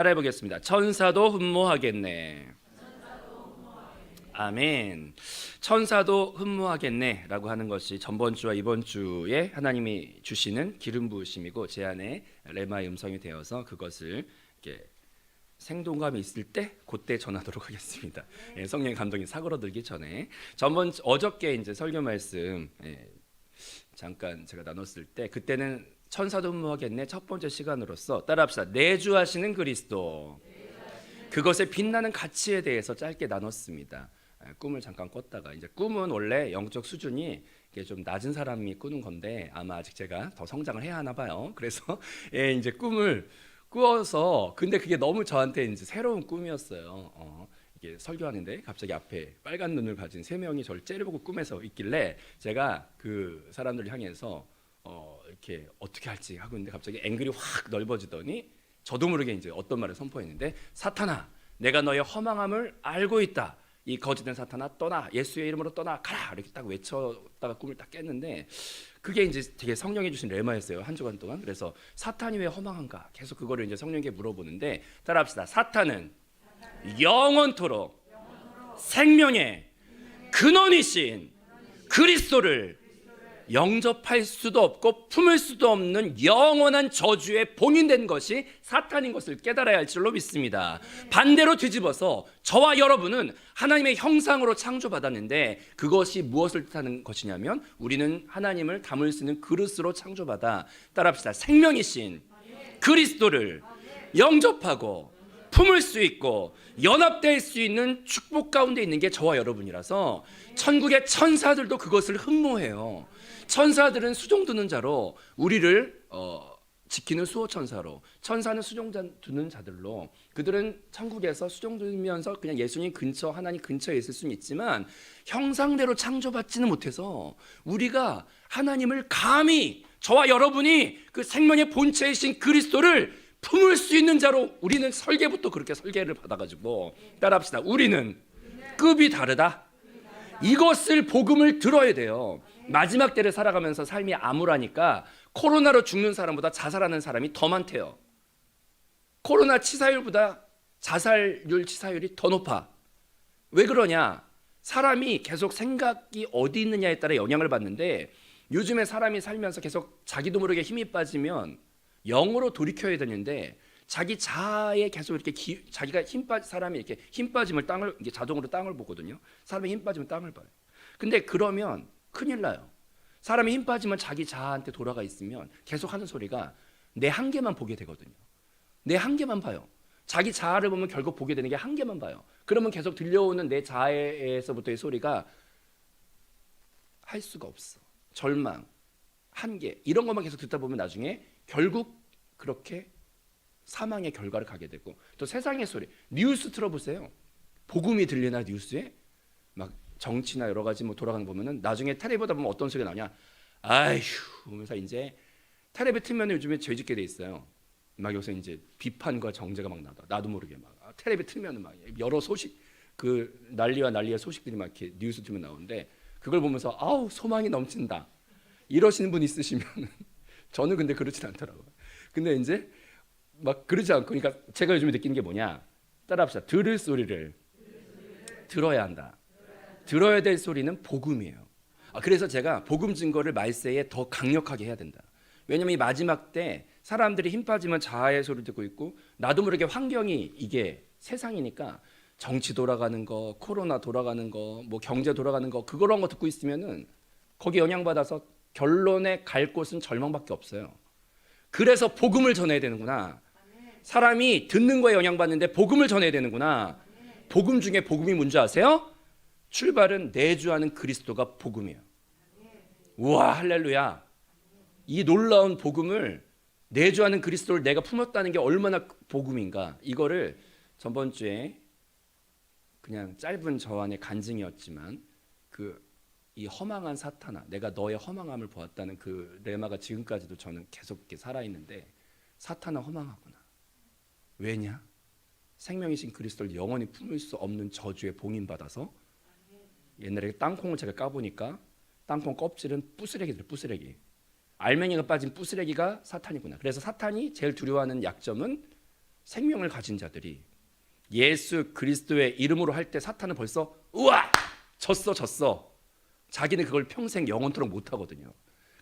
따라해보겠습니다. 천사도 흠모하겠네. 아멘. 천사도 흠모하겠네 라고 하는 것이 전번 주와 이번 주에 하나님이 주시는 기름 부으심이고 제 안에 레마의 음성이 되어서 그것을 이렇게 생동감이 있을 때 그때 전하도록 하겠습니다. 성령의 감동이 사그러들기 전에 어저께 이제 설교 말씀 잠깐 제가 나눴을 때 그때는 천사도 흠모하겠네 첫 번째 시간으로서 따라합시다. 내주하시는 그리스도, 그것의 빛나는 가치에 대해서 짧게 나눴습니다. 꿈을 잠깐 꿨다가 이제 꿈은 원래 영적 수준이 이게 좀 낮은 사람이 꾸는 건데 아마 아직 제가 더 성장을 해야 하나 봐요. 그래서 이제 꿈을 꾸어서 근데 그게 너무 저한테 이제 새로운 꿈이었어요. 이게 설교하는데 갑자기 앞에 빨간 눈을 가진 세 명이 저를 째려보고 꿈에서 있길래 제가 그 사람들을 향해서 이렇게 어떻게 할지 하고 있는데 갑자기 앵글이 확 넓어지더니 저도 모르게 이제 어떤 말을 선포했는데 사탄아, 내가 너의 허망함을 알고 있다. 이 거짓된 사탄아 떠나, 예수의 이름으로 떠나 가라 이렇게 딱 외쳤다가 꿈을 딱 깼는데 그게 이제 되게 성령이 주신 레마였어요. 한 주간 동안. 그래서 사탄이 왜 허망한가 계속 그거를 이제 성령께 물어보는데 따라합시다. 사탄은 영원토록 생명의 근원이신 그리스도를 영접할 수도 없고 품을 수도 없는 영원한 저주의 봉인된 것이 사탄인 것을 깨달아야 할 줄로 믿습니다. 반대로 뒤집어서 저와 여러분은 하나님의 형상으로 창조받았는데 그것이 무엇을 뜻하는 것이냐면 우리는 하나님을 담을 수 있는 그릇으로 창조받아 따라합시다. 생명이신 그리스도를 영접하고 품을 수 있고 연합될 수 있는 축복 가운데 있는 게 저와 여러분이라서 천국의 천사들도 그것을 흠모해요. 천사들은 수종 두는 자로 우리를 지키는 수호천사로, 천사는 수종 두는 자들로 그들은 천국에서 수종 두면서 그냥 예수님 근처, 하나님 근처에 있을 수는 있지만 형상대로 창조받지는 못해서 우리가 하나님을 감히 저와 여러분이 그 생명의 본체이신 그리스도를 품을 수 있는 자로 우리는 설계부터 그렇게 설계를 받아가지고 따라합시다. 우리는 급이 다르다. 이것을 복음을 들어야 돼요. 마지막 때를 살아가면서 삶이 암울하니까 코로나로 죽는 사람보다 자살하는 사람이 더 많대요. 코로나 치사율보다 자살률 치사율이 더 높아. 왜 그러냐? 사람이 계속 생각이 어디 있느냐에 따라 영향을 받는데 요즘에 사람이 살면서 계속 자기도 모르게 힘이 빠지면 영으로 돌이켜야 되는데 자기 자아에 계속 이렇게 자기가 사람이 이렇게 힘 빠지면 땅을 이게 자동으로 땅을 보거든요. 사람이 힘 빠지면 땅을 봐요. 근데 그러면 큰일 나요. 사람이 힘 빠지면 자기 자아한테 돌아가 있으면 계속 하는 소리가 내 한계만 보게 되거든요. 내 한계만 봐요. 자기 자아를 보면 결국 보게 되는 게 한계만 봐요. 그러면 계속 들려오는 내 자아에서부터의 소리가 할 수가 없어. 절망, 한계 이런 것만 계속 듣다 보면 나중에 결국 그렇게 사망의 결과를 가게 되고 또 세상의 소리 뉴스 틀어보세요. 복음이 들리나 뉴스에 막 정치나 여러 가지 뭐 돌아가는 거 보면은 나중에 텔레비보다 보면 어떤 소리가 나오냐 아휴 하면서 이제 텔레비 틀면 요즘에 죄짓게 돼 있어요. 막 요새 이제 비판과 정죄가 막 나다. 나도 모르게 막 텔레비 틀면은 막 여러 소식 그 난리의 소식들이 막 이렇게 뉴스 틀면 나오는데 그걸 보면서 아우 소망이 넘친다 이러시는 분 있으시면 저는 근데 그렇진 않더라고요. 근데 이제 막 그러지 않고 그러니까 제가 요즘에 느끼는 게 뭐냐 따라합시다. 들을 소리를 들어야 한다. 들어야 될 소리는 복음이에요. 그래서 제가 복음 증거를 말세에 더 강력하게 해야 된다. 왜냐면 이 마지막 때 사람들이 힘 빠지면 자아의 소리를 듣고 있고 나도 모르게 환경이 이게 세상이니까 정치 돌아가는 거, 코로나 돌아가는 거, 뭐 경제 돌아가는 거 그런 거 듣고 있으면은 거기 영향받아서 결론에 갈 곳은 절망밖에 없어요. 그래서 복음을 전해야 되는구나. 사람이 듣는 거에 영향받는데 복음을 전해야 되는구나. 복음 중에 복음이 뭔지 아세요? 출발은 내주하는 그리스도가 복음이에요. 우와 할렐루야. 이 놀라운 복음을 내주하는 그리스도를 내가 품었다는 게 얼마나 복음인가. 이거를 전번 주에 그냥 짧은 저안의 간증이었지만 이 허망한 사탄아 내가 너의 허망함을 보았다는 그 레마가 지금까지도 저는 계속 이렇게 살아있는데 사탄아 허망하구나. 왜냐? 생명이신 그리스도를 영원히 품을 수 없는 저주에 봉인받아서 옛날에 땅콩을 제가 까보니까 땅콩 껍질은 뿌스레기들 뿌스레기 알맹이가 빠진 뿌스레기가 사탄이구나. 그래서 사탄이 제일 두려워하는 약점은 생명을 가진 자들이 예수 그리스도의 이름으로 할 때 사탄은 벌써 우와 졌어. 자기는 그걸 평생 영원토록 못하거든요.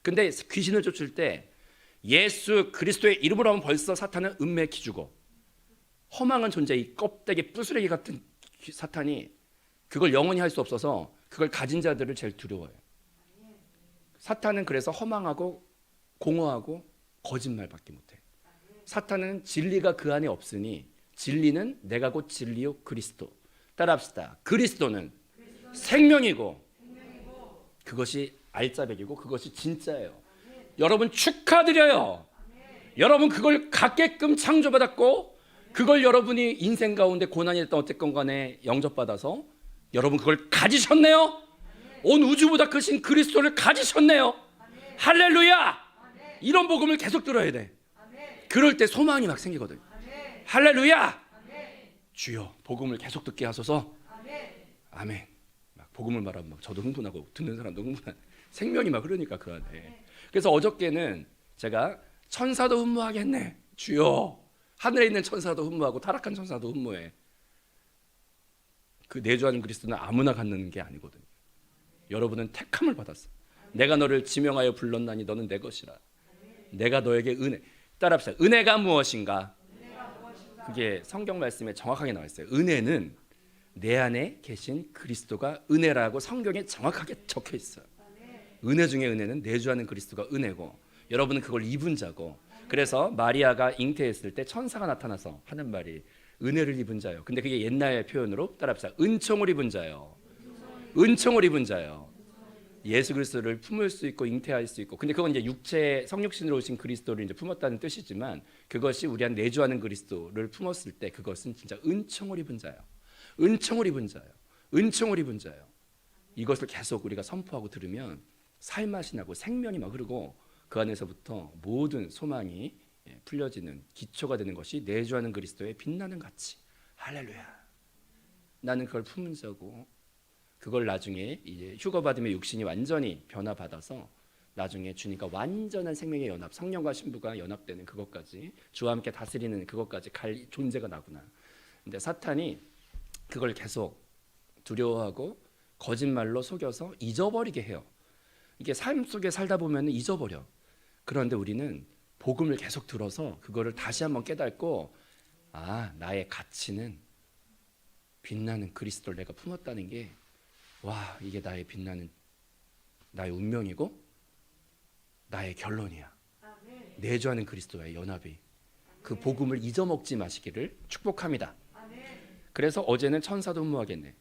근데 귀신을 쫓을 때 예수 그리스도의 이름으로 하면 벌써 사탄은 은매 기주고, 허망한 존재, 이 껍데기 부스레기 같은 사탄이 그걸 영원히 할 수 없어서 그걸 가진 자들을 제일 두려워해요. 사탄은 그래서 허망하고 공허하고 거짓말밖에 못해. 사탄은 진리가 그 안에 없으니, 진리는 내가 곧 진리요 그리스도. 따라합시다. 그리스도는 생명이고 그것이 알짜배기고 그것이 진짜예요. 여러분 축하드려요. 여러분 그걸 갖게끔 창조받았고, 그걸 여러분이 인생 가운데 고난이 됐던 어쨌건 간에 영접받아서 여러분 그걸 가지셨네요. 온 우주보다 크신 그리스도를 가지셨네요. 할렐루야. 이런 복음을 계속 들어야 돼. 그럴 때 소망이 막 생기거든. 할렐루야. 주여 복음을 계속 듣게 하소서. 아멘. 막 복음을 말하면 막 저도 흥분하고 듣는 사람도 흥분한, 생명이 막 흐르니까 그 안에. 그래서 어저께는 제가 천사도 흠모하겠네. 주여. 하늘에 있는 천사도 흠모하고 타락한 천사도 흠모해. 그 내주하는 그리스도는 아무나 갖는 게 아니거든요. 여러분은 택함을 받았어. 내가 너를 지명하여 불렀나니 너는 내 것이라. 내가 너에게 은혜. 따라합시다. 은혜가 무엇인가? 그게 성경 말씀에 정확하게 나와 있어요. 은혜는 내 안에 계신 그리스도가 은혜라고 성경에 정확하게 적혀 있어요. 은혜 중에 은혜는 내주하는 그리스도가 은혜고, 여러분은 그걸 입은 자고. 그래서 마리아가 잉태했을 때 천사가 나타나서 하는 말이 은혜를 입은 자요. 근데 그게 옛날 표현으로 따라합시다. 은총을 입은 자요. 은총을 입은 자요. 예수 그리스도를 품을 수 있고 잉태할 수 있고. 근데 그건 이제 육체 성육신으로 오신 그리스도를 이제 품었다는 뜻이지만, 그것이 우리 안 내주하는 그리스도를 품었을 때 그것은 진짜 은총을 입은 자요. 은총을 입은 자요. 은총을 입은 자요. 이것을 계속 우리가 선포하고 들으면 살맛이 나고 생명이 막 흐르고, 그 안에서부터 모든 소망이 풀려지는 기초가 되는 것이 내주하는 그리스도의 빛나는 가치. 할렐루야. 나는 그걸 품은 자고, 그걸 나중에 이제 휴거받으면 육신이 완전히 변화받아서 나중에 주님과 완전한 생명의 연합, 성령과 신부가 연합되는 그것까지, 주와 함께 다스리는 그것까지 갈 존재가 나구나. 근데 사탄이 그걸 계속 두려워하고 거짓말로 속여서 잊어버리게 해요. 이게 삶 속에 살다 보면 잊어버려. 그런데 우리는 복음을 계속 들어서 그거를 다시 한번 깨닫고, 아, 나의 가치는 빛나는 그리스도를 내가 품었다는 게, 와, 이게 나의 빛나는 나의 운명이고 나의 결론이야. 내주하는 그리스도와의 연합이. 그 복음을 잊어먹지 마시기를 축복합니다. 그래서 어제는 천사도 흠모하겠네.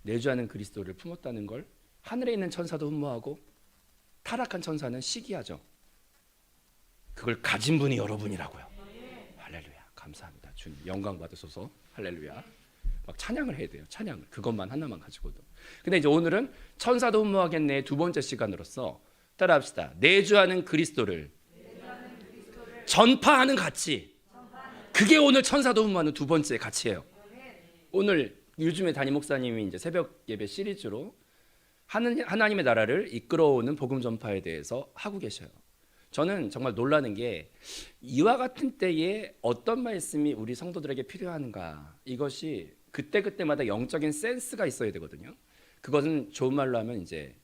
내주하는 그리스도를 품었다는 걸 하늘에 있는 천사도 흠모하고, 타락한 천사는 시기하죠. 그걸 가진 분이 여러분이라고요. 할렐루야. 감사합니다. 주님 영광 받으소서. 할렐루야. 막 찬양을 해야 돼요. 찬양을. 그것만 하나만 가지고도. 근데 이제 오늘은 천사도 흠모하겠네 두 번째 시간으로서 따라합시다. 내주하는 그리스도를 전파하는 가치. 그게 오늘 천사도 흠모하는 두 번째 가치예요. 오늘 요즘에 담임 목사님이 이제 새벽 예배 시리즈로 하나님의 나라를 이끌어오는 복음 전파에 대해서 하고 계셔요. 저는 정말 놀라는 게, 이와 같은 때에 어떤 말씀이 우리 성도들에게 필요한가, 이것이 그때그때마다 영적인 센스가 있어야 되거든요. 그것은 좋은 말로 하면 이제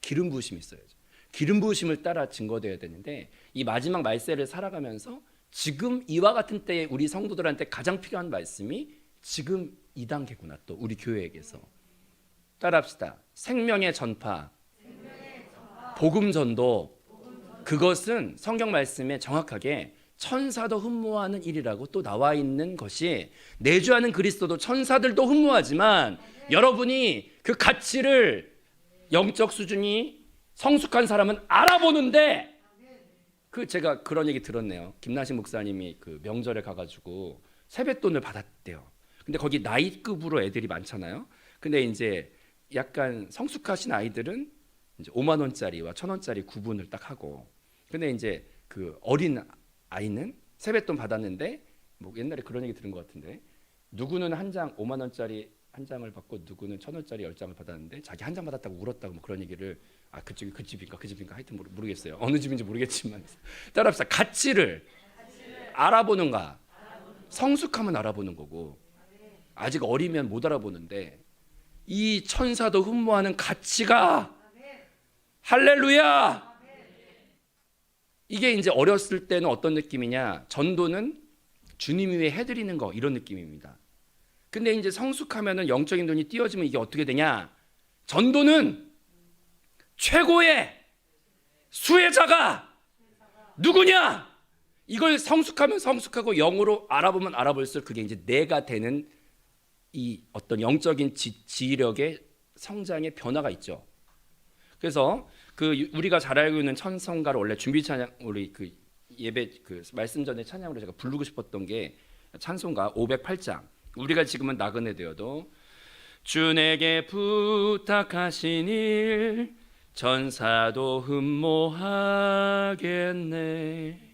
기름 부으심이 있어야죠. 기름 부으심을 따라 증거되어야 되는데, 이 마지막 말세를 살아가면서 지금 이와 같은 때에 우리 성도들한테 가장 필요한 말씀이 지금 이 단계구나. 또 우리 교회에게서 따라합시다. 생명의 전파, 복음 전도. 그것은 성경 말씀에 정확하게 천사도 흠모하는 일이라고 또 나와 있는 것이, 내주하는 그리스도도 천사들도 흠모하지만 여러분이 그 가치를, 영적 수준이 성숙한 사람은 알아보는데, 제가 그런 얘기 들었네요. 김나식 목사님이 그 명절에 가가지고 세뱃돈을 받았대요. 근데 거기 나이급으로 애들이 많잖아요. 근데 이제 약간 성숙하신 아이들은 이제 5만 원짜리와 1,000 원짜리 구분을 딱 하고, 근데 이제 그 어린 아이는 세뱃돈 받았는데, 뭐 옛날에 그런 얘기 들은 것 같은데, 누구는 한 장 5만 원짜리 한 장을 받고 누구는 1,000 원짜리 10장을 받았는데 자기 한 장 받았다고 울었다고, 뭐 그런 얘기를, 그쪽이 그 집인가 하여튼 모르겠어요. 어느 집인지 모르겠지만 따라합시다. 가치를 알아보는가. 성숙하면 알아보는 거고 아직 어리면 못 알아보는데 이 천사도 흠모하는 가치가 할렐루야. 이게 이제 어렸을 때는 어떤 느낌이냐? 전도는 주님 위해 해드리는 거 이런 느낌입니다. 근데 이제 성숙하면은 영적인 눈이 띄어지면 이게 어떻게 되냐? 전도는 최고의 수혜자가 누구냐? 이걸 성숙하면 성숙하고 영으로 알아보면 알아볼수록 그게 이제 내가 되는 이 어떤 영적인 지력의 성장의 변화가 있죠. 그래서 그 우리가 잘 알고 있는 찬송가를 원래 준비 찬양 우리 그 예배 그 말씀 전에 찬양으로 제가 부르고 싶었던 게 찬송가 508장. 우리가 지금은 나그네 되어도 주 내게 부탁하신 일 천사도 흠모하겠네.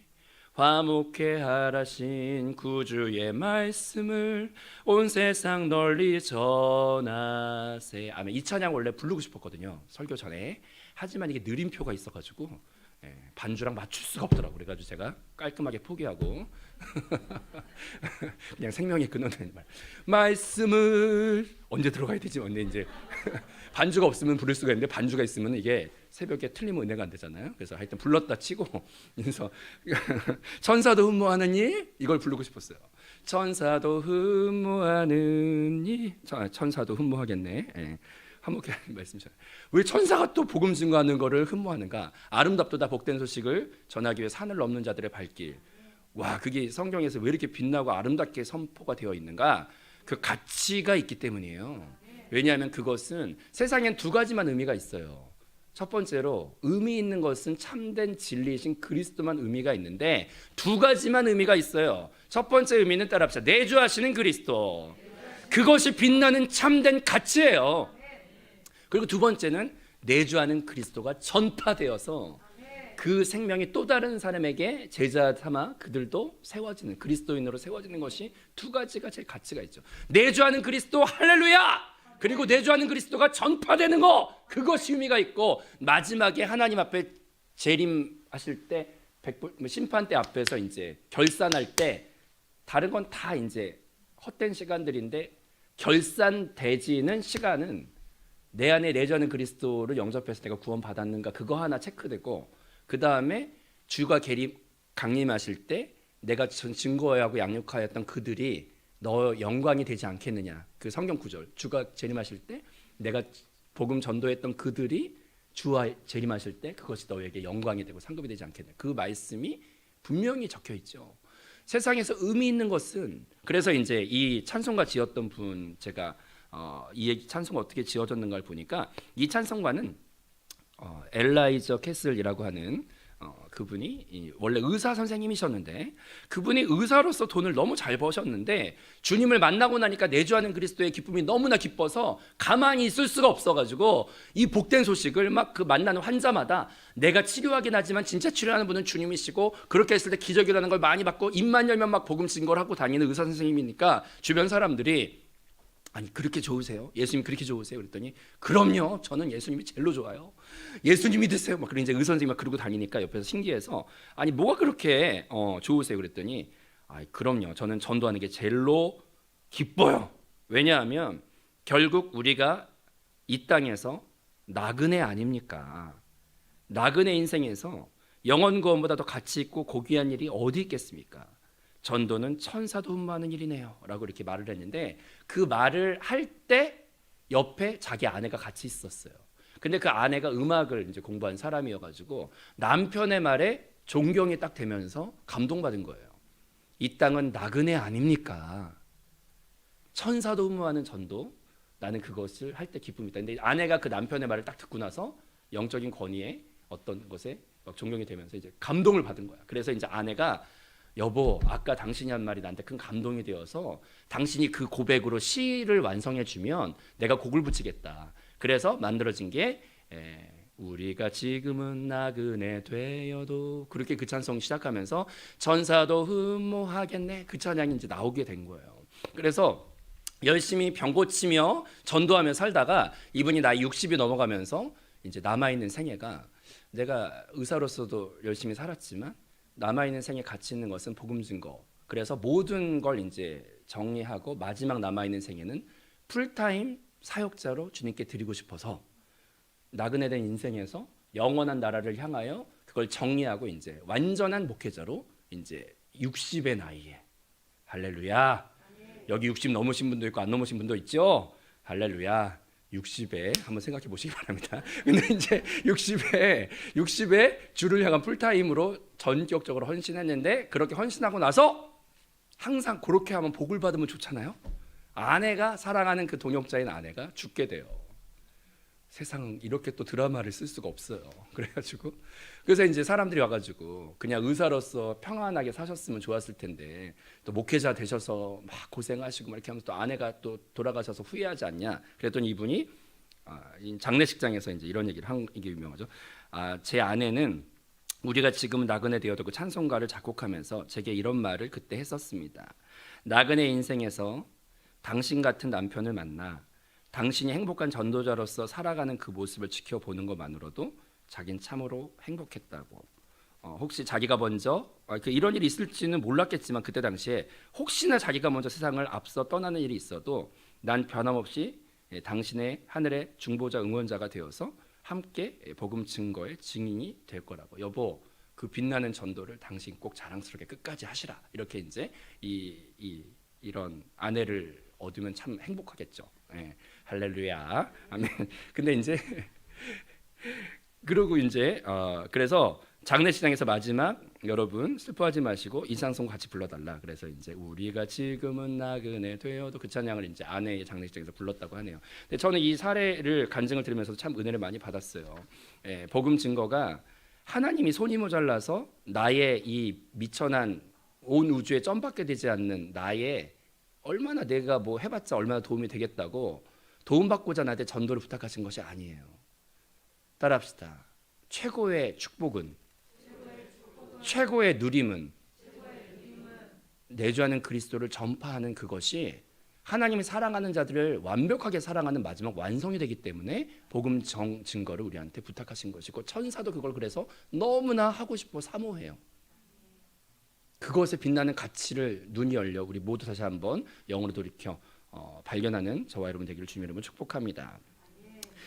화목해 하라신 구주의 말씀을 온 세상 널리 전하세. 아멘. 이 찬양 원래 부르고 싶었거든요, 설교 전에. 하지만 이게 느림표가 있어가지고 반주랑 맞출 수가 없더라고. 그래가지고 제가 깔끔하게 포기하고 그냥 생명이 끊어낸 말씀을 언제 들어가야 되지? 언제 이제 반주가 없으면 부를 수가 있는데 반주가 있으면 이게 새벽에 틀리면 은혜가 안 되잖아요. 그래서 하여튼 불렀다 치고 그래서 천사도 흠모하는 일 이걸 부르고 싶었어요. 천사도 흠모하는 일. 천사도 흠모하겠네. 화목해 말씀이잖아요. 왜 천사가 또 복음 증거하는 거를 흠모하는가? 아름답도다 복된 소식을 전하기 위해 산을 넘는 자들의 발길. 와, 그게 성경에서 왜 이렇게 빛나고 아름답게 선포가 되어 있는가? 그 가치가 있기 때문이에요. 왜냐하면 그것은 세상엔 두 가지만 의미가 있어요. 첫 번째로 의미 있는 것은 참된 진리이신 그리스도만 의미가 있는데 두 가지만 의미가 있어요. 첫 번째 의미는 따라합시다. 내주하시는 그리스도. 그것이 빛나는 참된 가치예요. 그리고 두 번째는 내주하는 그리스도가 전파되어서 그 생명이 또 다른 사람에게 제자 삼아 그들도 세워지는 그리스도인으로 세워지는 것이 두 가지가 제일 가치가 있죠. 내주하는 그리스도 할렐루야. 그리고 내주하는 그리스도가 전파되는 거 그것이 의미가 있고 마지막에 하나님 앞에 재림하실 때 심판대 앞에서 이제 결산할 때 다른 건 다 이제 헛된 시간들인데 결산되지는 시간은 내 안에 내주하는 그리스도를 영접해서 내가 구원받았는가 그거 하나 체크되고 그 다음에 주가 강림하실 때 내가 증거해야 하고 양육하였던 그들이 너 영광이 되지 않겠느냐. 그 성경 구절 주가 재림하실 때 내가 복음 전도했던 그들이 주와 재림하실 때 그것이 너에게 영광이 되고 상급이 되지 않겠느냐. 그 말씀이 분명히 적혀 있죠. 세상에서 의미 있는 것은 그래서 이제 이 찬송가 지었던 분 제가 이 찬송가 어떻게 지어졌는가를 보니까 이 찬송가는 엘라이저 캐슬이라고 하는 그분이 원래 의사 선생님이셨는데 그분이 의사로서 돈을 너무 잘 버셨는데 주님을 만나고 나니까 내주하는 그리스도의 기쁨이 너무나 기뻐서 가만히 있을 수가 없어가지고 이 복된 소식을 막 그 만나는 환자마다 내가 치료하긴 하지만 진짜 치료하는 분은 주님이시고 그렇게 했을 때 기적이라는 걸 많이 받고 입만 열면 막 복음 증거를 하고 다니는 의사 선생님이니까 주변 사람들이 아니 그렇게 좋으세요? 예수님 그렇게 좋으세요? 그랬더니 그럼요. 저는 예수님이 제일로 좋아요. 예수님 믿으세요. 막 그런 이제 의사 선생님이 막 그러고 다니니까 옆에서 신기해서 아니 뭐가 그렇게 좋으세요? 그랬더니 아 그럼요. 저는 전도하는 게 제일로 기뻐요. 왜냐하면 결국 우리가 이 땅에서 나그네 아닙니까? 나그네 인생에서 영원 구원보다 더 가치 있고 고귀한 일이 어디 있겠습니까? 전도는 천사도 흠모하는 일이네요 라고 이렇게 말을 했는데 그 말을 할 때 옆에 자기 아내가 같이 있었어요. 근데 그 아내가 음악을 이제 공부한 사람이어가지고 남편의 말에 존경이 딱 되면서 감동받은 거예요. 이 땅은 나그네 아닙니까? 천사도 흠모하는 전도 나는 그것을 할 때 기쁨이 있다. 근데 아내가 그 남편의 말을 딱 듣고 나서 영적인 권위에 어떤 것에 막 존경이 되면서 이제 감동을 받은 거야. 그래서 이제 아내가 여보 아까 당신이 한 말이 나한테 큰 감동이 되어서 당신이 그 고백으로 시를 완성해 주면 내가 곡을 붙이겠다. 그래서 만들어진 게 우리가 지금은 나그네 되어도 그렇게 그 찬송 시작하면서 천사도 흠모하겠네 그 찬양이 이제 나오게 된 거예요. 그래서 열심히 병 고치며 전도하며 살다가 이분이 나이 60이 넘어가면서 이제 남아있는 생애가 내가 의사로서도 열심히 살았지만 남아있는 생에 가치 있는 것은 복음 증거 그래서 모든 걸 이제 정리하고 마지막 남아 있는 생애는 풀타임 사역자로 주님께 드리고 싶어서 나그네 된 인생에서 영원한 나라를 향하여 그걸 정리하고 이제 완전한 목회자로 이제 60의 나이에 할렐루야. 여기 60 넘으신 분도 있고 안 넘으신 분도 있죠. 할렐루야. 60에 한번 생각해 보시기 바랍니다. 근데 이제 60에 주를 향한 풀타임으로 전격적으로 헌신했는데 그렇게 헌신하고 나서 항상 그렇게 하면 복을 받으면 좋잖아요. 아내가 사랑하는 그 동역자인 아내가 죽게 돼요. 세상은 이렇게 또 드라마를 쓸 수가 없어요. 그래서 이제 사람들이 와가지고 그냥 의사로서 평안하게 사셨으면 좋았을 텐데 또 목회자 되셔서 막 고생하시고 막 이렇게 하면서 또 아내가 또 돌아가셔서 후회하지 않냐. 그랬더니 이분이 이 장례식장에서 이제 이런 얘기를 한 게 유명하죠. 제 아내는 우리가 지금 나그네 되어도 그 찬송가를 작곡하면서 제게 이런 말을 그때 했었습니다. 나그네 인생에서 당신 같은 남편을 만나 당신이 행복한 전도자로서 살아가는 그 모습을 지켜보는 것만으로도 자긴 참으로 행복했다고. 혹시 자기가 먼저 이런 일이 있을지는 몰랐겠지만 그때 당시에 혹시나 자기가 먼저 세상을 앞서 떠나는 일이 있어도 난 변함없이 당신의 하늘의 중보자 응원자가 되어서 함께 복음 증거의 증인이 될 거라고. 여보, 그 빛나는 전도를 당신 꼭 자랑스럽게 끝까지 하시라. 이렇게 이제 이런 아내를 얻으면 참 행복하겠죠. 네. 할렐루야. 아멘. 근데 이제 그러고 이제 그래서 장례식장에서 마지막 여러분 슬퍼하지 마시고 이상송 같이 불러달라. 그래서 이제 우리가 지금은 나그네 되어도 그 찬양을 이제 아내의 장례식장에서 불렀다고 하네요. 근데 저는 이 사례를 간증을 들으면서 참 은혜를 많이 받았어요. 예, 복음 증거가 하나님이 손이 모자라서 나의 이 미천한 온 우주에 점받게 되지 않는 나의 얼마나 내가 뭐 해봤자 얼마나 도움이 되겠다고 도움받고자 나한테 전도를 부탁하신 것이 아니에요. 따라합시다. 최고의 축복은 최고의 누림은 내주하는 그리스도를 전파하는 그것이 하나님이 사랑하는 자들을 완벽하게 사랑하는 마지막 완성이 되기 때문에 복음 증거를 우리한테 부탁하신 것이고 천사도 그걸 그래서 너무나 하고 싶어 사모해요. 그것에 빛나는 가치를 눈이 열려 우리 모두 다시 한번 영으로 돌이켜 발견하는 저와 여러분 되기를 주님의 이름으로 축복합니다.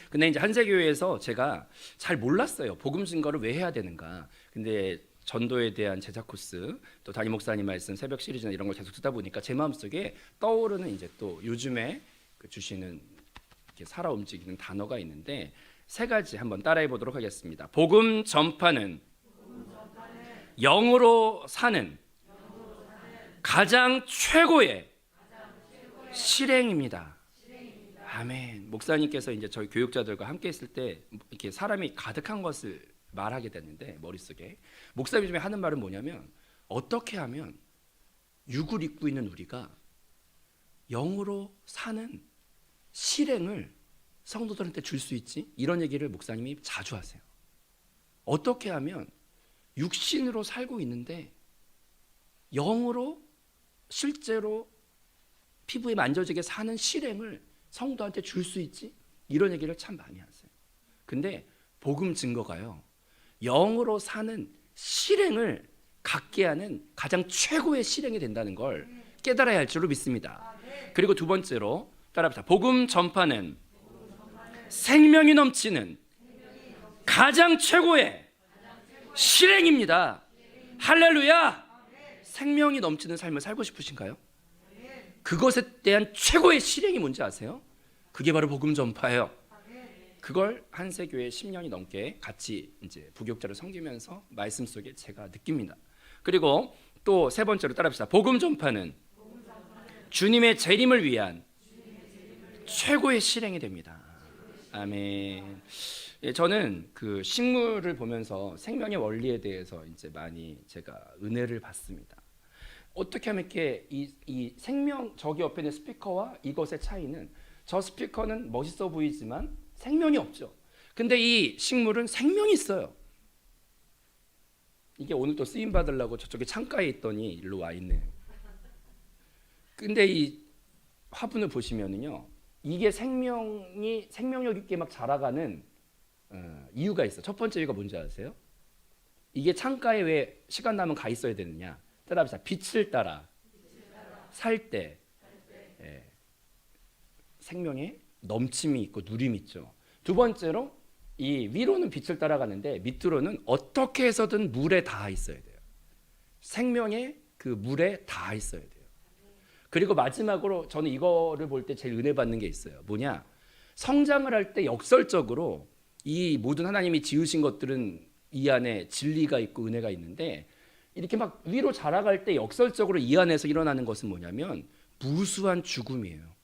근데 이제 한세교회에서 제가 잘 몰랐어요. 복음 증거를 왜 해야 되는가. 근데 전도에 대한 제작 코스, 또 담임 목사님 말씀, 새벽 시리즈나 이런 걸 계속 듣다 보니까 제 마음속에 떠오르는 이제 또 요즘에 주시는 이렇게 살아 움직이는 단어가 있는데 세 가지 한번 따라해 보도록 하겠습니다. 복음 전파는 영으로 사는 가장 최고의 실행입니다. 아멘. 목사님께서 이제 저희 교육자들과 함께 있을 때 이렇게 사람이 가득한 것을 말하게 됐는데 머릿속에 목사님이 좀 하는 말은 뭐냐면 어떻게 하면 육을 입고 있는 우리가 영으로 사는 실행을 성도들한테 줄 수 있지? 이런 얘기를 목사님이 자주 하세요. 어떻게 하면 육신으로 살고 있는데 영으로 실제로 피부에 만져지게 사는 실행을 성도한테 줄 수 있지? 이런 얘기를 참 많이 하세요. 근데 복음 증거가요, 영으로 사는 실행을 갖게 하는 가장 최고의 실행이 된다는 걸 깨달아야 할 줄로 믿습니다. 그리고 두 번째로 따라합시다. 복음 전파는 생명이 넘치는 가장 최고의 실행입니다. 할렐루야. 생명이 넘치는 삶을 살고 싶으신가요? 그것에 대한 최고의 실행이 뭔지 아세요? 그게 바로 복음 전파예요. 그걸 한세교회 10년이 넘게 같이 이제 부교육자를 섬기면서 말씀 속에 제가 느낍니다. 그리고 또 세 번째로 따라합시다. 복음 전파는 주님의 재림을 위한 최고의 실행이 됩니다. 아멘. 예, 저는 그 식물을 보면서 생명의 원리에 대해서 이제 많이 제가 은혜를 받습니다. 어떻게 하면 이렇게 이 생명, 저기 옆에 있는 스피커와 이것의 차이는, 저 스피커는 멋있어 보이지만 생명이 없죠. 근데 이 식물은 생명이 있어요. 이게 오늘 또 쓰임 받으려고 저쪽에 창가에 있더니 일로 와 있네. 근데 이 화분을 보시면은요, 이게 생명력 있게 막 자라가는 이유가 있어. 첫 번째 이유가 뭔지 아세요? 이게 창가에 왜 시간 나면 가 있어야 되느냐? 따라합시다. 빛을 따라 살 때 생명에 넘침이 있고 누림이 있죠. 두 번째로 이 위로는 빛을 따라가는데 밑으로는 어떻게 해서든 물에 닿아 있어야 돼요. 생명의 그 물에 닿아 있어야 돼요. 그리고 마지막으로 저는 이거를 볼 때 제일 은혜 받는 게 있어요. 뭐냐? 성장을 할 때 역설적으로 이 모든 하나님이 지으신 것들은 이 안에 진리가 있고 은혜가 있는데 이렇게 막 위로 자라갈 때 역설적으로 이 안에서 일어나는 것은 뭐냐면 무수한 죽음이에요.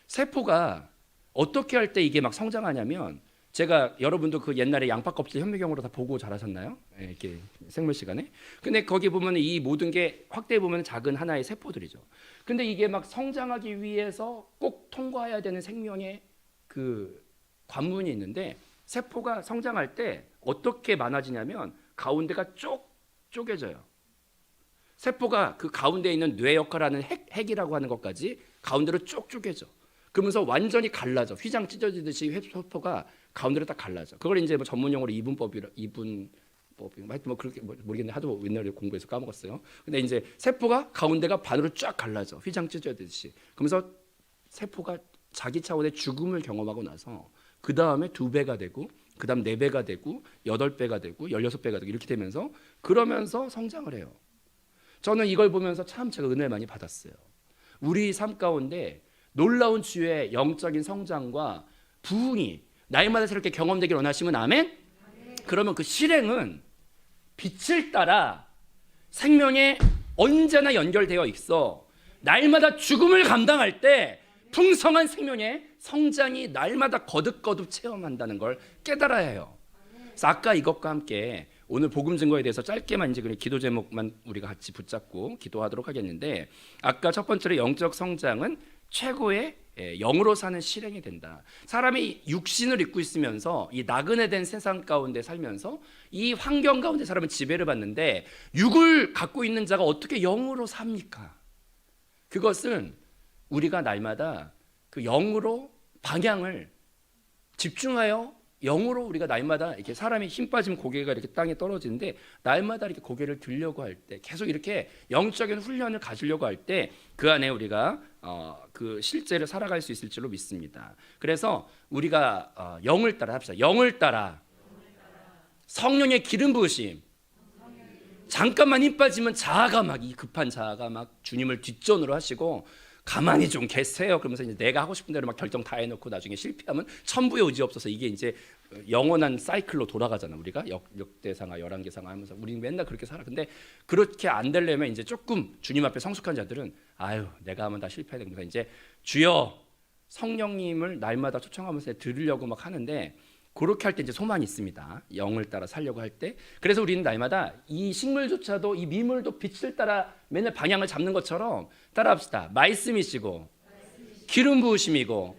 세포가 어떻게 할 때 이게 막 성장하냐면 제가 여러분도 그 옛날에 양파 껍질 현미경으로 다 보고 자라셨나요? 이렇게 생물 시간에. 근데 거기 보면 이 모든 게 확대해 보면 작은 하나의 세포들이죠. 근데 이게 막 성장하기 위해서 꼭 통과해야 되는 생명의 그 관문이 있는데 세포가 성장할 때 어떻게 많아지냐면 가운데가 쪼개져요. 세포가 그 가운데 있는 뇌 역할하는 핵이라고 하는 것까지 가운데로 쭉 쪼개져. 그러면서 완전히 갈라져. 휘장 찢어지듯이 세포가 가운데로 딱 갈라져. 그걸 이제 뭐 전문 용어로 이분법이 하여튼 뭐 그렇게 모르겠는데 하도 옛날에 공부해서 까먹었어요. 근데 이제 세포가 가운데가 반으로 쫙 갈라져. 휘장 찢어지듯이. 그러면서 세포가 자기 차원의 죽음을 경험하고 나서 그 다음에 2배가 되고 그 다음 4배가 되고 8배가 되고 16배가 되고 이렇게 되면서 그러면서 성장을 해요. 저는 이걸 보면서 참 제가 은혜를 많이 받았어요. 우리 삶 가운데 놀라운 주의 영적인 성장과 부흥이 날마다 새롭게 경험되기를 원하시면 아멘? 그러면 그 실행은 빛을 따라 생명에 언제나 연결되어 있어. 날마다 죽음을 감당할 때 풍성한 생명의 성장이 날마다 거듭거듭 체험한다는 걸 깨달아야 해요. 그래서 아까 이것과 함께 오늘 복음 증거에 대해서 짧게만 이제 기도 제목만 우리가 같이 붙잡고 기도하도록 하겠는데 아까 첫 번째로 영적 성장은 최고의 영으로 사는 실행이 된다. 사람이 육신을 입고 있으면서 이 나그네된 세상 가운데 살면서 이 환경 가운데 사람은 지배를 받는데 육을 갖고 있는 자가 어떻게 영으로 삽니까? 그것은 우리가 날마다 그 영으로 방향을 집중하여 영으로 우리가 날마다 이렇게 사람이 힘 빠지면 고개가 이렇게 땅에 떨어지는데 날마다 이렇게 고개를 들려고 할 때 계속 이렇게 영적인 훈련을 가지려고 할 때 그 안에 우리가 그 실제를 살아갈 수 있을 줄로 믿습니다. 그래서 우리가 영을 따라 합시다. 영을 따라 성령의 기름 부으심. 잠깐만 힘 빠지면 자아가 막 이 급한 자아가 막 주님을 뒷전으로 하시고 가만히 좀 계세요. 그러면서 이제 내가 하고 싶은 대로 막 결정 다 해놓고 나중에 실패하면 천부의 의지 없어서 이게 이제 영원한 사이클로 돌아가잖아. 우리가 역대상하 열왕기상하 하면서 우리는 맨날 그렇게 살아. 근데 그렇게 안 되려면 이제 조금 주님 앞에 성숙한 자들은 아유 내가 하면 다 실패해야 되니까 이제 주여 성령님을 날마다 초청하면서 들으려고 막 하는데 그렇게 할 때 이제 소망이 있습니다. 영을 따라 살려고 할 때. 그래서 우리는 날마다 이 식물조차도 이 미물도 빛을 따라 맨날 방향을 잡는 것처럼 따라합시다. 말씀이시고 기름 부으심이고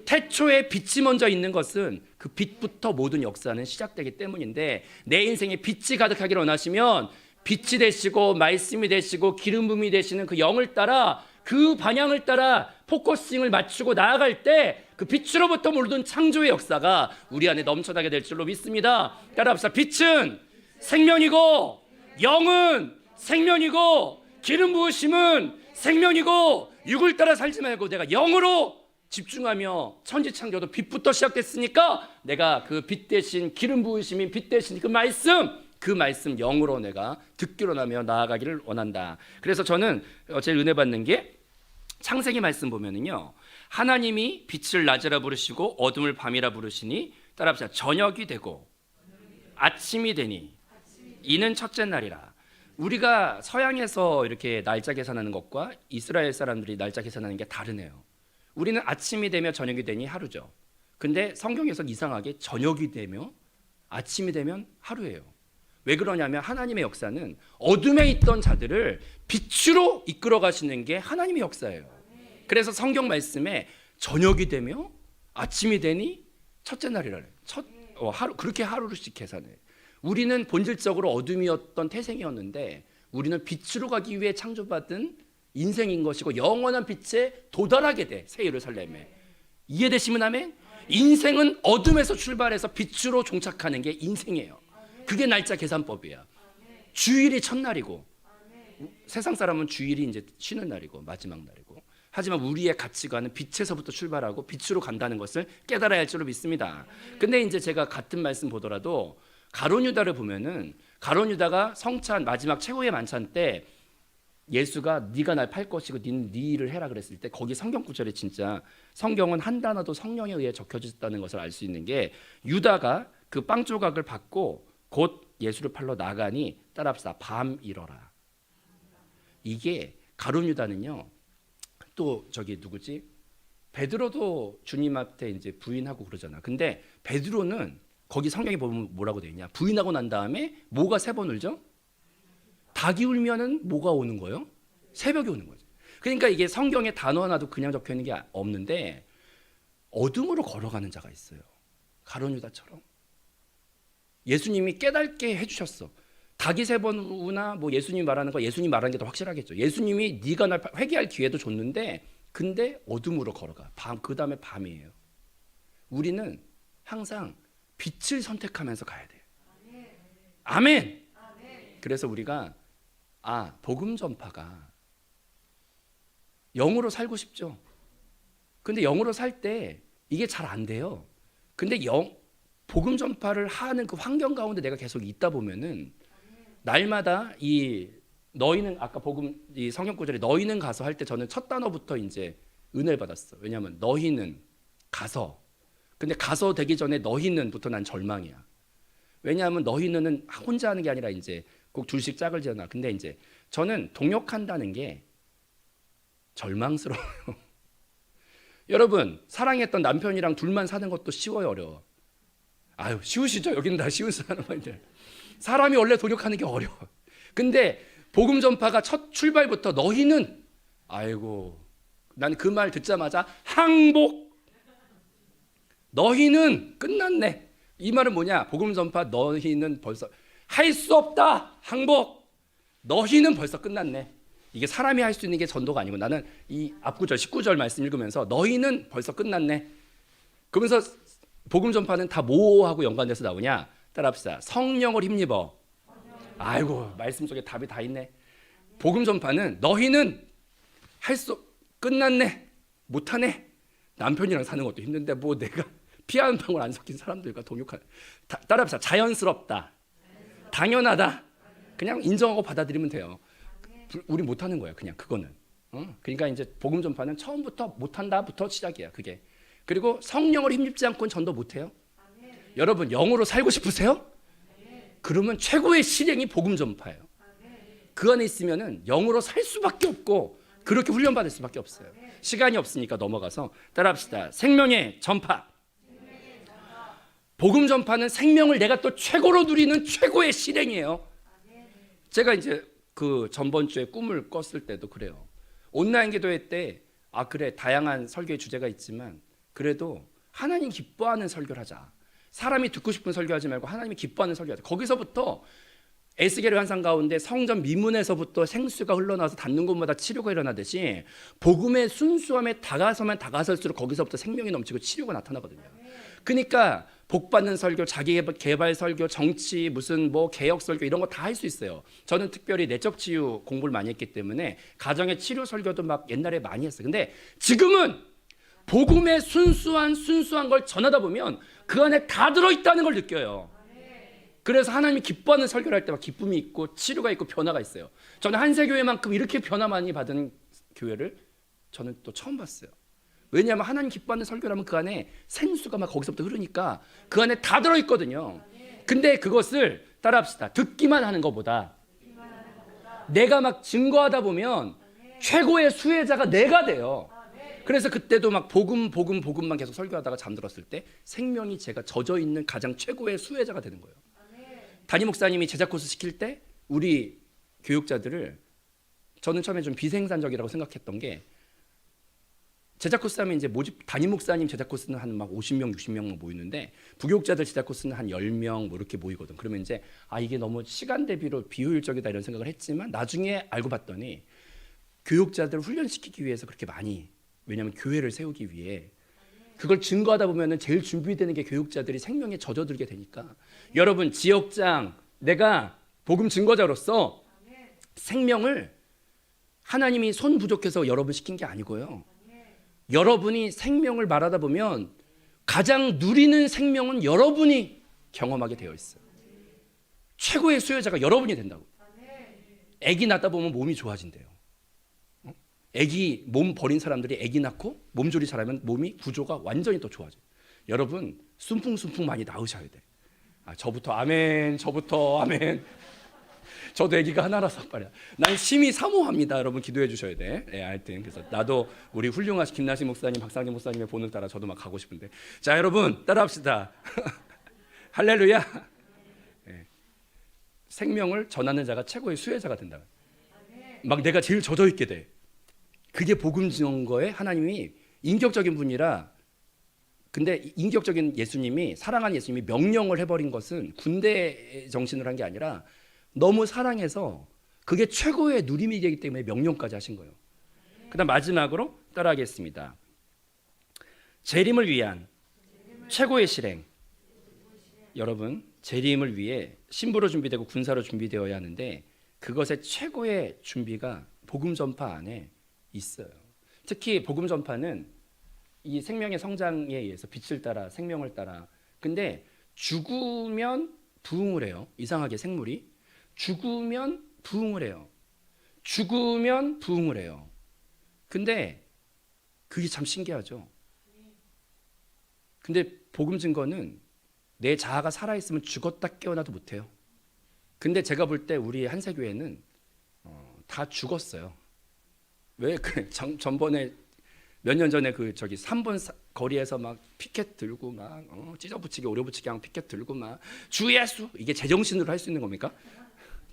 태초에 빛이 먼저 있는 것은 그 빛부터 모든 역사는 시작되기 때문인데 내 인생에 빛이 가득하기를 원하시면 빛이 되시고 말씀이 되시고 기름 부음이 되시는 그 영을 따라 그 방향을 따라 포커싱을 맞추고 나아갈 때 그 빛으로부터 모든 창조의 역사가 우리 안에 넘쳐나게 될 줄로 믿습니다. 따라합시다. 빛은 생명이고 영은 생명이고 기름 부으심은 생명이고 육을 따라 살지 말고 내가 영으로 집중하며 천지창조도 빛부터 시작됐으니까 내가 그 빛 대신 기름 부으심인 빛 대신 그 말씀 영으로 내가 듣기로 나며 나아가기를 원한다. 그래서 저는 제일 은혜 받는 게 창세기 말씀 보면은요 하나님이 빛을 낮이라 부르시고 어둠을 밤이라 부르시니 따라합시다. 저녁이 되고 아침이 되니 이는 첫째 날이라. 우리가 서양에서 이렇게 날짜 계산하는 것과 이스라엘 사람들이 날짜 계산하는 게 다르네요. 우리는 아침이 되며 저녁이 되니 하루죠. 근데 성경에서는 이상하게 저녁이 되며 아침이 되면 하루예요. 왜 그러냐면 하나님의 역사는 어둠에 있던 자들을 빛으로 이끌어 가시는 게 하나님의 역사예요. 그래서 성경 말씀에 저녁이 되며 아침이 되니 첫째 날이라 그래요. 하루, 그렇게 하루씩 계산해. 우리는 본질적으로 어둠이었던 태생이었는데 우리는 빛으로 가기 위해 창조받은 인생인 것이고 영원한 빛에 도달하게 돼. 새 예루살렘에. 이해되시면 아멘? 인생은 어둠에서 출발해서 빛으로 종착하는 게 인생이에요. 그게 날짜 계산법이야. 주일이 첫날이고 세상 사람은 주일이 이제 쉬는 날이고 마지막 날이고, 하지만 우리의 가치관은 빛에서부터 출발하고 빛으로 간다는 것을 깨달아야 할 줄로 믿습니다. 근데 이제 제가 같은 말씀 보더라도 가룟 유다를 보면은 가룟 유다가 성찬 마지막 최후의 만찬 때 예수가 네가 날 팔 것이고 네 일을 해라 그랬을 때 거기 성경 구절에 진짜 성경은 한 단어도 성령에 의해 적혀졌다는 것을 알 수 있는 게 유다가 그 빵 조각을 받고 곧 예수를 팔러 나가니 따라합시다. 밤이러라. 이게 가룟 유다는요. 또 저기 누구지? 베드로도 주님 앞에 이제 부인하고 그러잖아. 근데 베드로는 거기 성경에 보면 뭐라고 되어 있냐? 부인하고 난 다음에 뭐가 3번 울죠? 닭이 울면은 뭐가 오는 거예요? 새벽이 오는 거죠. 그러니까 이게 성경에 단어 하나도 그냥 적혀 있는 게 없는데 어둠으로 걸어가는 자가 있어요. 가룟 유다처럼. 예수님이 깨닫게 해주셨어. 닭이 3번 우나 뭐 예수님이 말하는 거 예수님 말하는 게 더 확실하겠죠. 예수님이 네가 날 회개할 기회도 줬는데 근데 어둠으로 걸어가. 그 다음에 밤이에요. 우리는 항상 빛을 선택하면서 가야 돼요. 아멘. 그래서 우리가 복음 전파가 영으로 살고 싶죠. 근데 영으로 살 때 이게 잘 안 돼요. 근데 복음 전파를 하는 그 환경 가운데 내가 계속 있다 보면은 날마다 이 너희는 아까 복음 이 성경 구절에 너희는 가서 할 때 저는 첫 단어부터 이제 은혜를 받았어. 왜냐하면 너희는 가서. 근데 가서 되기 전에 너희는부터 난 절망이야. 왜냐하면 너희는 혼자 하는 게 아니라 이제 꼭 둘씩 짝을 지어놔. 근데 이제 저는 동역한다는 게 절망스러워요. 여러분 사랑했던 남편이랑 둘만 사는 것도 쉬워요, 어려워? 아유 쉬우시죠? 여기는 다 쉬운 사람인데 사람이 원래 동역하는 게 어려워. 근데 복음 전파가 첫 출발부터 너희는 아이고 난 그 말 듣자마자 항복. 너희는 끝났네. 이 말은 뭐냐? 복음 전파 너희는 벌써 할 수 없다. 항복. 너희는 벌써 끝났네. 이게 사람이 할 수 있는 게 전도가 아니고 나는 이 앞구절 19절 말씀 읽으면서 너희는 벌써 끝났네. 그러면서 복음 전파는 다 뭐하고 연관돼서 나오냐? 따라합시다. 성령을 힘입어. 아이고 말씀 속에 답이 다 있네. 복음 전파는 너희는 끝났네. 못하네. 남편이랑 사는 것도 힘든데 뭐 내가 피 한 방울 안 섞인 사람들과 동역하는. 따라합시다. 자연스럽다. 당연하다. 그냥 인정하고 받아들이면 돼요. 우리 못하는 거예요. 그냥 그거는. 그러니까 이제 복음 전파는 처음부터 못한다부터 시작이야. 그게. 그리고 성령을 힘입지 않고는 전도 못해요. 여러분 영으로 살고 싶으세요? 그러면 최고의 실행이 복음 전파예요. 그 안에 있으면은 영으로 살 수밖에 없고 그렇게 훈련받을 수밖에 없어요. 시간이 없으니까 넘어가서 따라합시다. 생명의 전파. 복음 전파는 생명을 내가 또 최고로 누리는 최고의 실행이에요. 제가 이제 그 전번 주에 꿈을 꿨을 때도 그래요. 온라인 기도회 때 그래 다양한 설교의 주제가 있지만 그래도 하나님 기뻐하는 설교를 하자. 사람이 듣고 싶은 설교하지 말고 하나님이 기뻐하는 설교하자. 거기서부터 에스겔의 환상 가운데 성전 미문에서부터 생수가 흘러나와서 닿는 곳마다 치료가 일어나듯이 복음의 순수함에 다가서면 다가설수록 거기서부터 생명이 넘치고 치료가 나타나거든요. 그러니까 복받는 설교, 자기개발 설교, 정치, 무슨 뭐 개혁 설교 이런 거 다 할 수 있어요. 저는 특별히 내적 치유 공부를 많이 했기 때문에 가정의 치료 설교도 막 옛날에 많이 했어요. 근데 지금은 복음의 순수한 걸 전하다 보면 그 안에 다 들어있다는 걸 느껴요. 그래서 하나님이 기뻐하는 설교를 할 때 막 기쁨이 있고 치료가 있고 변화가 있어요. 저는 한세교회만큼 이렇게 변화 많이 받은 교회를 저는 또 처음 봤어요. 왜냐하면 하나님 기뻐하는 설교라면 그 안에 생수가 막 거기서부터 흐르니까 그 안에 다 들어있거든요. 근데 그것을 따라합시다. 듣기만 하는 것보다 내가 막 증거하다 보면 최고의 수혜자가 내가 돼요. 그래서 그때도 막 복음만 계속 설교하다가 잠들었을 때 생명이 제가 젖어있는 가장 최고의 수혜자가 되는 거예요. 담임 목사님이 제자 코스 시킬 때 우리 교육자들을 저는 처음에 좀 비생산적이라고 생각했던 게 제자 코스 하면 이제 모집 담임 목사님 제자 코스는 한 막 50명, 60명 모이는데 부교육자들 제자 코스는 한 10명 뭐 이렇게 모이거든. 그러면 이제 이게 너무 시간 대비로 비효율적이다 이런 생각을 했지만 나중에 알고 봤더니 교육자들을 훈련시키기 위해서 그렇게 많이 왜냐하면 교회를 세우기 위해 그걸 증거하다 보면은 제일 준비되는 게 교육자들이 생명에 젖어들게 되니까 여러분 지역장 내가 복음 증거자로서 생명을 하나님이 손 부족해서 여러분 시킨 게 아니고요. 여러분이 생명을 말하다 보면 가장 누리는 생명은 여러분이 경험하게 되어 있어요. 최고의 수혜자가 여러분이 된다고. 아기 낳다 보면 몸이 좋아진대요. 아기 몸 버린 사람들이 아기 낳고 몸조리 잘하면 몸이 구조가 완전히 또 좋아져요. 여러분 순풍순풍 많이 낳으셔야 돼. 저부터 아멘, 저부터 아멘. 저도 아기가 하나라서 말이야. 난 심히 사모합니다. 여러분 기도해 주셔야 돼. 하여튼 그래서 나도 우리 훌륭하신 김나식 목사님, 박상진 목사님의 본을 따라 저도 막 가고 싶은데. 자, 여러분 따라합시다. 할렐루야. 생명을 전하는 자가 최고의 수혜자가 된다. 막 내가 제일 젖어 있게 돼. 그게 복음 증거에 하나님이 인격적인 분이라. 근데 인격적인 예수님이, 사랑하는 예수님이 명령을 해버린 것은 군대 정신으로 한 게 아니라 너무 사랑해서 그게 최고의 누림이 되기 때문에 명령까지 하신 거예요. 그 다음 마지막으로 따라하겠습니다. 재림을 위한 최고의 실행. 여러분 재림을 위해 신부로 준비되고 군사로 준비되어야 하는데 그것의 최고의 준비가 복음 전파 안에 있어요. 특히 복음 전파는 이 생명의 성장에 의해서 빛을 따라 생명을 따라. 근데 죽으면 부흥을 해요. 이상하게 생물이 죽으면 부흥을 해요. 죽으면 부흥을 해요. 근데 그게 참 신기하죠. 근데 복음 증거는 내 자아가 살아있으면 죽었다 깨어나도 못해요. 근데 제가 볼 때 우리 한세교회는 다 죽었어요. 왜? 전번에 몇 년 전에 그 저기 3번 거리에서 막 피켓 들고 막 찢어붙이기 오려붙이기 하고 피켓 들고 막 주 예수, 이게 제정신으로 할 수 있는 겁니까?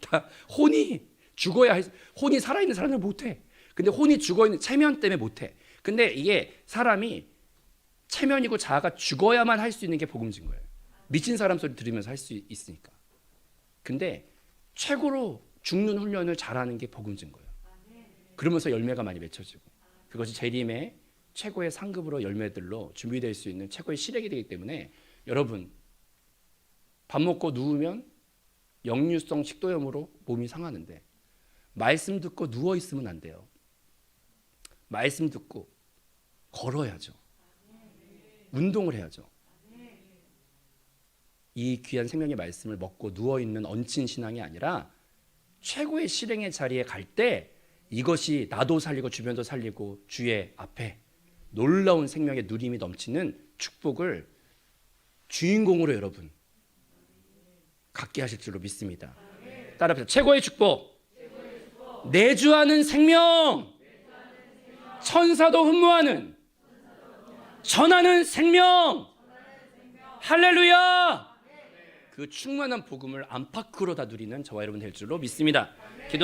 다 혼이 죽어야 혼이 살아있는 사람들 못해. 근데 혼이 죽어있는 체면 때문에 못해. 근데 이게 사람이 체면이고 자아가 죽어야만 할 수 있는 게 복음 증거예요. 미친 사람 소리 들으면서 할 수 있으니까. 근데 최고로 죽는 훈련을 잘하는 게 복음 증거예요. 그러면서 열매가 많이 맺혀지고 그것이 재림의 최고의 상급으로 열매들로 준비될 수 있는 최고의 시력이 되기 때문에 여러분 밥 먹고 누우면 역류성 식도염으로 몸이 상하는데 말씀 듣고 누워 있으면 안 돼요. 말씀 듣고 걸어야죠. 운동을 해야죠. 이 귀한 생명의 말씀을 먹고 누워 있는 얹힌 신앙이 아니라 최고의 실행의 자리에 갈 때 이것이 나도 살리고 주변도 살리고 주의 앞에 놀라운 생명의 누림이 넘치는 축복을 주인공으로 여러분 갖게 하실 줄로 믿습니다. 따라합시다. 최고의 축복. 내주하는 생명. 천사도 흠모하는 전하는 생명. 할렐루야. 그 충만한 복음을 안팎으로 다 누리는 저와 여러분 될 줄로 믿습니다. 기도